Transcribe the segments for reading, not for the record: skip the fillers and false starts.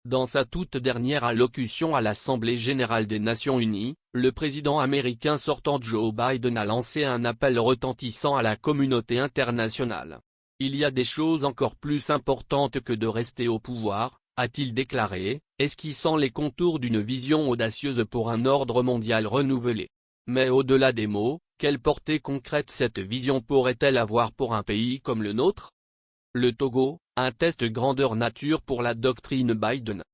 Dans sa toute dernière allocution à l'Assemblée générale des Nations unies, le président américain sortant Joe Biden a lancé un appel retentissant à la communauté internationale. Il y a des choses encore plus importantes que de rester au pouvoir, a-t-il déclaré, esquissant les contours d'une vision audacieuse pour un ordre mondial renouvelé. Mais au-delà des mots, quelle portée concrète cette vision pourrait-elle avoir pour un pays comme le nôtre? Le Togo, un test grandeur nature pour la doctrine Biden.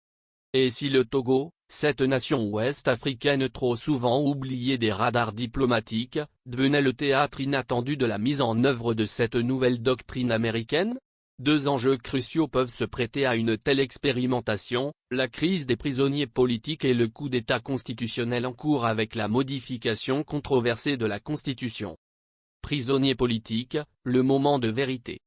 Et si le Togo, cette nation ouest-africaine trop souvent oubliée des radars diplomatiques, devenait le théâtre inattendu de la mise en œuvre de cette nouvelle doctrine américaine? Deux enjeux cruciaux peuvent se prêter à une telle expérimentation, la crise des prisonniers politiques et le coup d'État constitutionnel en cours avec la modification controversée de la Constitution. Prisonniers politiques, le moment de vérité.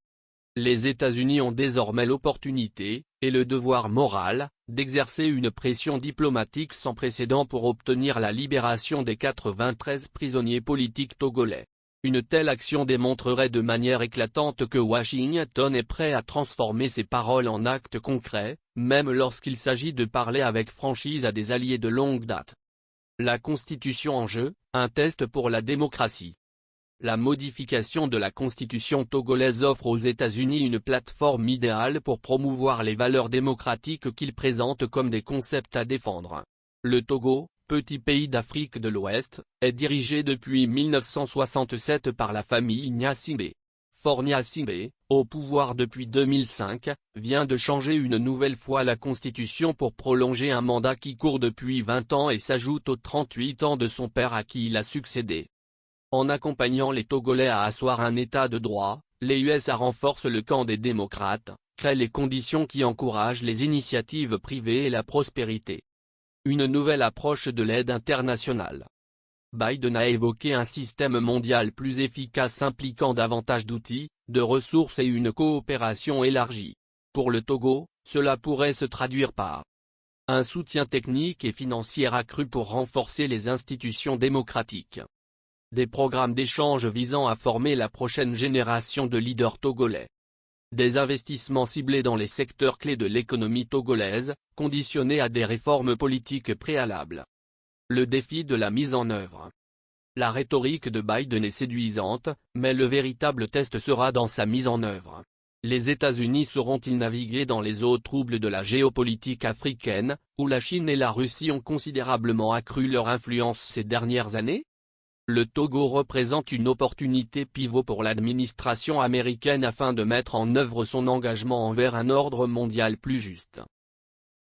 Les États-Unis ont désormais l'opportunité, et le devoir moral, d'exercer une pression diplomatique sans précédent pour obtenir la libération des 93 prisonniers politiques togolais. Une telle action démontrerait de manière éclatante que Washington est prêt à transformer ses paroles en actes concrets, même lorsqu'il s'agit de parler avec franchise à des alliés de longue date. La Constitution en jeu, un test pour la démocratie. La modification de la Constitution togolaise offre aux États-Unis une plateforme idéale pour promouvoir les valeurs démocratiques qu'ils présentent comme des concepts à défendre. Le Togo, petit pays d'Afrique de l'Ouest, est dirigé depuis 1967 par la famille Gnassingbé. Faure Gnassingbé, au pouvoir depuis 2005, vient de changer une nouvelle fois la Constitution pour prolonger un mandat qui court depuis 20 ans et s'ajoute aux 38 ans de son père à qui il a succédé. En accompagnant les Togolais à asseoir un état de droit, les USA renforcent le camp des démocrates, créent les conditions qui encouragent les initiatives privées et la prospérité. Une nouvelle approche de l'aide internationale. Biden a évoqué un système mondial plus efficace impliquant davantage d'outils, de ressources et une coopération élargie. Pour le Togo, cela pourrait se traduire par un soutien technique et financier accru pour renforcer les institutions démocratiques. Des programmes d'échange visant à former la prochaine génération de leaders togolais. Des investissements ciblés dans les secteurs clés de l'économie togolaise, conditionnés à des réformes politiques préalables. Le défi de la mise en œuvre. La rhétorique de Biden est séduisante, mais le véritable test sera dans sa mise en œuvre. Les États-Unis sauront-ils naviguer dans les eaux troubles de la géopolitique africaine, où la Chine et la Russie ont considérablement accru leur influence ces dernières années? Le Togo représente une opportunité pivot pour l'administration américaine afin de mettre en œuvre son engagement envers un ordre mondial plus juste.